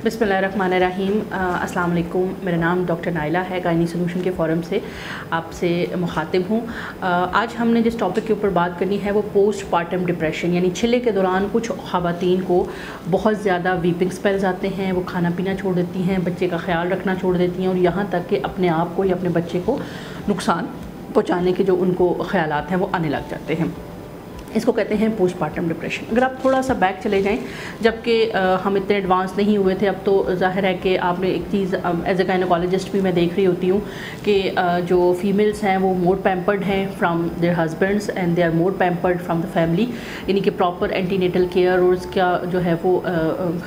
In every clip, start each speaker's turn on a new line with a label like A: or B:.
A: बिस्मिल्लाहिर्रहमानिर्रहीम। अस्सलाम वालेकुम। मेरा नाम डॉक्टर नाइला है, गायनी सोल्यूशन के फ़ोरम से आपसे मुखातिब हूँ। आज हमने जिस टॉपिक के ऊपर बात करनी है वो पोस्ट पार्टम डिप्रेशन, यानी छिले के दौरान कुछ ख़वातीन को बहुत ज़्यादा वीपिंग स्पेल्स आते हैं, वो खाना पीना छोड़ देती हैं, बच्चे का ख्याल रखना छोड़ देती हैं और यहाँ तक कि अपने आप को या अपने बच्चे को नुकसान पहुँचाने के जो उनको ख़यालात हैं वो आने लग जाते हैं। इसको कहते हैं पोस्ट पार्टम डिप्रेशन। अगर आप थोड़ा सा बैक चले जाएं, जबकि हम इतने एडवांस नहीं हुए थे, अब तो ज़ाहिर है कि आपने एक चीज़ एज ए गायनोकोलॉजिस्ट भी मैं देख रही होती हूँ कि जो फीमेल्स हैं वो मोर पैम्पर्ड हैं from their husbands and they are more pampered from the family, यानी कि प्रॉपर एंटीनेटल केयर और उसका जो है वो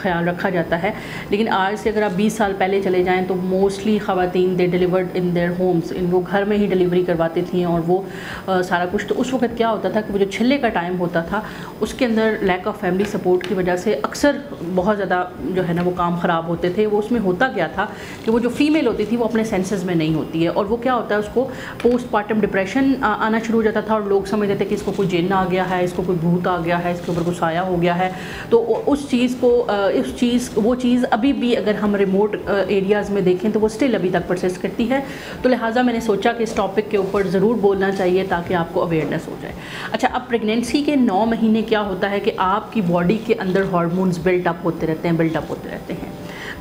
A: ख्याल रखा जाता है। लेकिन आज से अगर आप 20 साल पहले चले जाएँ तो मोस्टली ख़वातीन दे डिलीवर्ड इन देयर होम्स, वो घर में ही डिलीवरी करवाती थी और वो सारा कुछ। तो उस वक्त क्या होता था कि वो जो छिले का टाइम होता था उसके अंदर लैक ऑफ फैमिली सपोर्ट की वजह से अक्सर बहुत ज़्यादा जो है ना वो काम ख़राब होते थे। वो उसमें होता क्या था कि वो जो फीमेल होती थी वो अपने सेंसेस में नहीं होती है और वो क्या होता है उसको पोस्ट पार्टम डिप्रेशन आना शुरू हो जाता था और लोग समझ लेते थे कि इसको कोई जिन्न आ गया है, इसको कोई भूत आ गया है, इसके ऊपर कोई साया हो गया है। तो उस चीज़ को वो चीज़ अभी भी अगर हम रिमोट एरियाज़ में देखें तो वो स्टिल अभी तक परसिस्ट करती है। तो लिहाजा मैंने सोचा कि इस टॉपिक के ऊपर ज़रूर बोलना चाहिए ताकि आपको अवेयरनेस हो जाए। अच्छा, अब प्रेगनेंसी के 9 महीने क्या होता है कि आपकी बॉडी के अंदर हार्मोन्स बिल्टअप होते रहते हैं।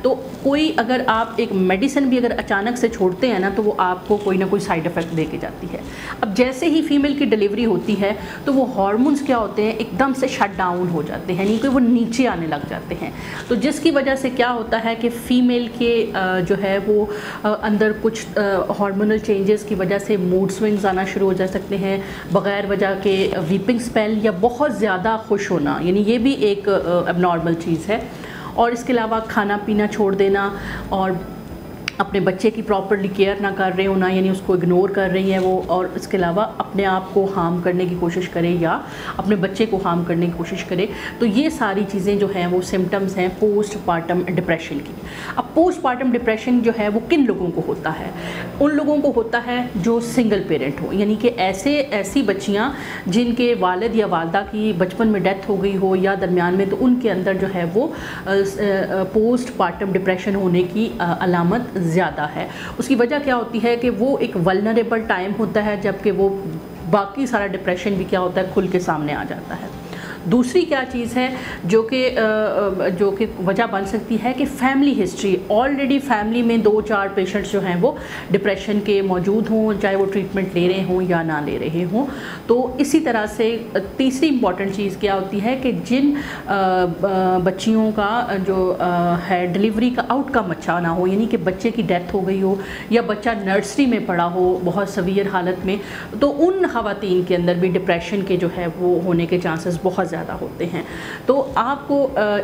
A: तो कोई अगर आप एक मेडिसिन भी अगर अचानक से छोड़ते हैं ना तो वो आपको कोई ना कोई साइड इफ़ेक्ट दे के जाती है। अब जैसे ही फीमेल की डिलीवरी होती है तो वो हार्मोन्स क्या होते हैं, एकदम से शट डाउन हो जाते हैं, यानी कि वो नीचे आने लग जाते हैं। तो जिसकी वजह से क्या होता है कि फ़ीमेल के जो है वो अंदर कुछ हार्मोनल चेंजेस की वजह से मूड स्विंग्स आना शुरू हो जा सकते हैं, बग़ैर वजह के वीपिंग स्पेल या बहुत ज़्यादा खुश होना, यानी ये भी एक एबनॉर्मल चीज़ है। और इसके अलावा खाना पीना छोड़ देना और अपने बच्चे की प्रॉपरली केयर ना कर रहे होना, यानी उसको इग्नोर कर रही है वो, और इसके अलावा अपने आप को हार्म करने की कोशिश करे या अपने बच्चे को हार्म करने की कोशिश करे। तो ये सारी चीज़ें जो हैं वो सिम्टम्स हैं पोस्ट पार्टम डिप्रेशन की। अब पोस्ट पार्टम डिप्रेशन जो है वो किन लोगों को होता है? उन लोगों को होता है जो सिंगल पेरेंट हो, यानी कि ऐसी बच्चियाँ जिनके वालिद या वालदा की बचपन में डेथ हो गई हो या दरमियान में, तो उनके अंदर जो है वो पोस्ट पार्टम डिप्रेशन होने की अलामत ज़्यादा है। उसकी वजह क्या होती है कि वो एक वल्नरेबल टाइम होता है जबकि वो बाकी सारा डिप्रेशन भी क्या होता है खुल के सामने आ जाता है। दूसरी क्या चीज़ है जो कि वजह बन सकती है कि फैमिली हिस्ट्री, ऑलरेडी फैमिली में 2-4 पेशेंट्स जो हैं वो डिप्रेशन के मौजूद हों, चाहे वो ट्रीटमेंट ले रहे हों या ना ले रहे हों। तो इसी तरह से तीसरी इम्पॉर्टेंट चीज़ क्या होती है कि जिन बच्चियों का जो है डिलीवरी का आउटकम अच्छा ना हो, यानी कि बच्चे की डेथ हो गई हो या बच्चा नर्सरी में पड़ा हो बहुत सवीयर हालत में, तो उन ख़वातीन के अंदर भी डिप्रेशन के जो है वो होने के चांसेस बहुत ज़्यादा होते हैं। तो आपको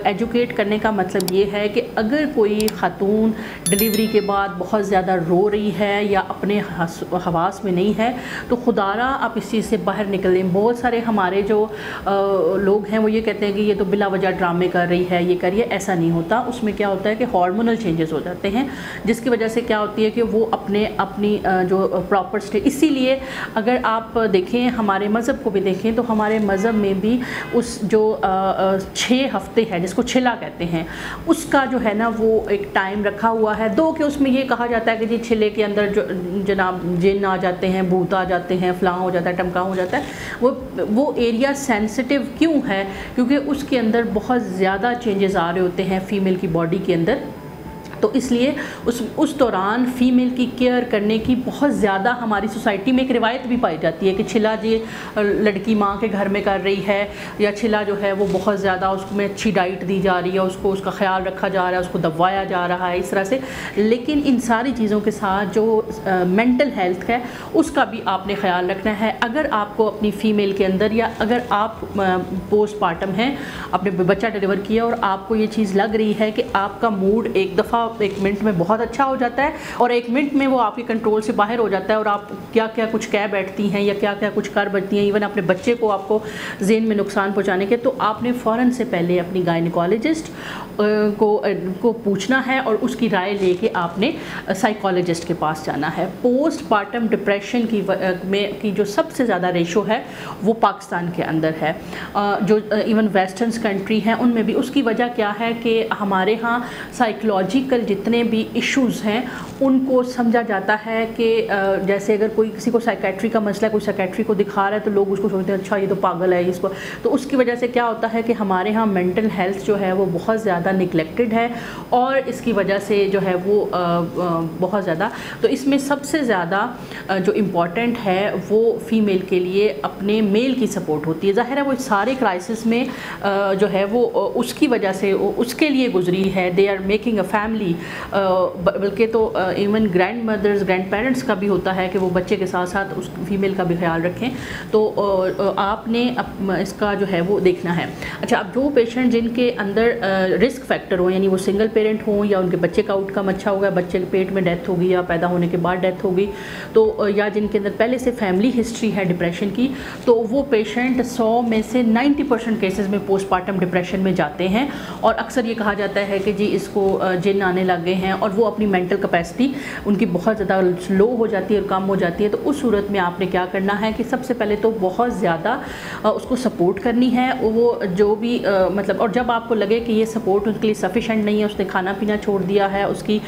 A: एजुकेट करने का मतलब ये है कि अगर कोई ख़ातून डिलीवरी के बाद बहुत ज़्यादा रो रही है या अपने हवास में नहीं है तो खुदारा आप इस चीज़ से बाहर निकलें। बहुत सारे हमारे जो लोग हैं वो ये कहते हैं कि ये तो बिला वजह ड्रामे कर रही है, ये करिए, ऐसा नहीं होता। उसमें क्या होता है कि हार्मोनल चेंजेस हो जाते हैं जिसकी वजह से क्या होती है कि वो अपनी जो प्रॉपर स्टेट, इसीलिए अगर आप देखें हमारे मज़हब को भी देखें तो हमारे मज़हब में भी उस जो 6 हफ्ते है जिसको छिला कहते हैं उसका जो है ना वो एक टाइम रखा हुआ है। दो कि उसमें ये कहा जाता है कि जी छिले के अंदर जो जनाब जिन्न आ जाते हैं, भूत आ जाते हैं, फलां हो जाता है, टमका हो जाता है। वो एरिया सेंसिटिव क्यों है? क्योंकि उसके अंदर बहुत ज़्यादा चेंजेस आ रहे होते हैं फ़ीमेल की बॉडी के अंदर। तो इसलिए उस दौरान फ़ीमेल की केयर करने की बहुत ज़्यादा हमारी सोसाइटी में एक रिवायत भी पाई जाती है कि छिला जी लड़की माँ के घर में कर रही है या छिला जो है वो बहुत ज़्यादा उसमें अच्छी डाइट दी जा रही है, उसको उसका ख्याल रखा जा रहा है, उसको दबाया जा रहा है, इस तरह से। लेकिन इन सारी चीज़ों के साथ जो मेंटल हेल्थ है उसका भी आपने ख्याल रखना है। अगर आपको अपनी फ़ीमेल के अंदर या अगर आप पोस्ट पार्टम हैं, आपने बच्चा डिलीवर किया और आपको ये चीज़ लग रही है कि आपका मूड एक दफ़ा 1 منٹ میں بہت اچھا ہو جاتا ہے اور 1 منٹ میں وہ آپ کے کنٹرول سے باہر ہو جاتا ہے اور آپ کیا کیا کچھ کہہ بیٹھتی ہیں یا کیا کیا کچھ کر بیٹھتی ہیں ایون اپنے بچے کو آپ کو ذہن میں نقصان پہنچانے کے. تو آپ نے فوراً سے پہلے اپنی گائنیکالوجسٹ کو پوچھنا ہے اور اس کی رائے لے کے آپ نے سائیکالوجسٹ کے پاس جانا ہے. پوسٹ پارٹم ڈپریشن کی جو سب سے زیادہ ریشو ہے وہ پاکستان کے اندر ہے, جو ایون ویسٹرنس کنٹری ہیں ان میں بھی. اس کی وجہ کیا ہے کہ ہمارے ہاں سائیکلوجیکل جتنے بھی ایشوز ہیں ان کو سمجھا جاتا ہے کہ جیسے اگر کوئی کسی کو سائیکیٹری کا مسئلہ ہے, کوئی سائیکیٹری کو دکھا رہا ہے تو لوگ اس کو سوچتے ہیں اچھا یہ تو پاگل ہے اس کو. تو اس کی وجہ سے کیا ہوتا ہے کہ ہمارے ہاں مینٹل ہیلتھ جو ہے وہ بہت زیادہ نگلیکٹڈ ہے اور اس کی وجہ سے جو ہے وہ بہت زیادہ. تو اس میں سب سے زیادہ جو امپورٹنٹ ہے وہ فیمیل کے لیے اپنے میل کی سپورٹ ہوتی ہے. ظاہر ہے وہ سارے کرائسس میں جو ہے وہ اس کی وجہ سے اس کے لیے گزری ہے. They are making a family, بلکہ تو even grandmothers grandparents کا بھی ہوتا ہے کہ وہ بچے کے ساتھ ساتھ اس فیمیل کا بھی خیال رکھیں. تو آپ نے اس کا جو ہے وہ دیکھنا ہے. اچھا, اب جو پیشنٹ جن کے اندر رسک فیکٹر ہوں, یعنی وہ سنگل پیرنٹ ہوں یا ان کے بچے کا آؤٹ کم اچھا ہوگا, بچے کے پیٹ میں ڈیتھ ہوگی یا پیدا ہونے کے بعد ڈیتھ ہوگی, تو یا جن کے اندر پہلے سے فیملی ہسٹری ہے ڈپریشن کی, تو وہ پیشنٹ 100 میں سے 90% کیسز میں پوسٹ پارٹم ڈپریشن میں جاتے ہیں. اور اکثر یہ کہا جاتا ہے کہ جی اس کو جن آنے لگ گئے ہیں اور وہ اپنی مینٹل کیپیسٹی ان کی بہت زیادہ لو ہو جاتی ہے اور کم ہو جاتی ہے. تو اس صورت میں آپ نے کیا کرنا ہے کہ سب سے پہلے تو بہت زیادہ اس کو سپورٹ کرنی ہے. وہ جو بھی مطلب, اور جب آپ کو لگے کہ یہ سپورٹ اس کے لیے سفیشینٹ نہیں ہے, اس نے کھانا پینا چھوڑ دیا ہے, اس کی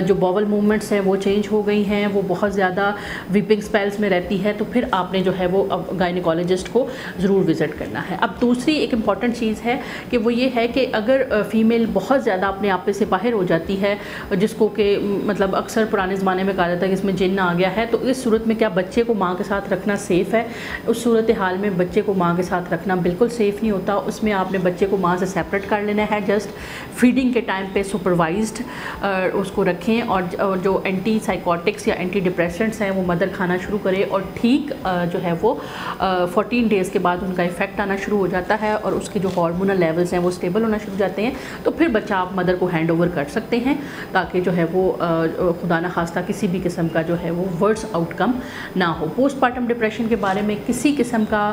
A: جو باول موومنٹس ہیں وہ چینج ہو گئی ہیں, وہ بہت زیادہ ویپنگ سپیلز میں رہتی ہے, تو پھر آپ نے جو ہے وہ گائنیکالوجسٹ کو ضرور وزٹ کرنا ہے. اب دوسری ایک امپورٹنٹ چیز ہے کہ وہ یہ ہے کہ اگر فیمیل بہت زیادہ اپنے آپ سے باہر ہو جاتی ہے, جس کو کہ مطلب اکثر پرانے زمانے میں کہا جاتا ہے کہ اس میں جن آ گیا ہے, تو اس صورت میں کیا بچے کو ماں کے ساتھ رکھنا سیف ہے؟ اس صورتحال میں بچے کو ماں کے ساتھ رکھنا بالکل سیف نہیں ہوتا. اس میں آپ نے بچے کو ماں سے سیپریٹ کر لینا ہے. جسٹ فیڈنگ کے ٹائم پہ سپروائزڈ اس کو رکھیں, اور جو اینٹی سائیکوٹکس یا اینٹی ڈپریسنٹس ہیں وہ مدر کھانا شروع کرے, اور ٹھیک جو ہے وہ 14 ڈیز کے بعد ان کا افیکٹ آنا شروع ہو جاتا ہے اور اس کے جو ہارمونل لیولز ہیں وہ اسٹیبل ہونا شروع ہو جاتے ہیں. تو پھر بچہ آپ مدر کو ہینڈ اوور کر سکتے ہیں تاکہ جو ہے وہ خدا نہ خواستہ کسی بھی قسم کا جو ہے وہ ورس آؤٹ کم نہ ہو. پوسٹ پارٹم ڈپریشن کے بارے میں کسی قسم کا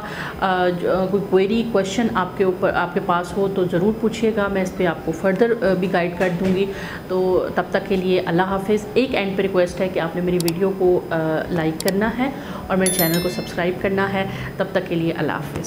A: کوئی کوئری کویشچن آپ کے پاس ہو تو ضرور پوچھیے گا, میں اس پہ آپ کو فردر بھی گائیڈ کر دوں گی. تو تب تک کے لیے اللہ حافظ. ایک اینڈ پہ ریکویسٹ ہے کہ آپ نے میری ویڈیو کو لائک کرنا ہے اور میرے چینل کو سبسکرائب کرنا ہے. تب تک کے لیے اللہ حافظ.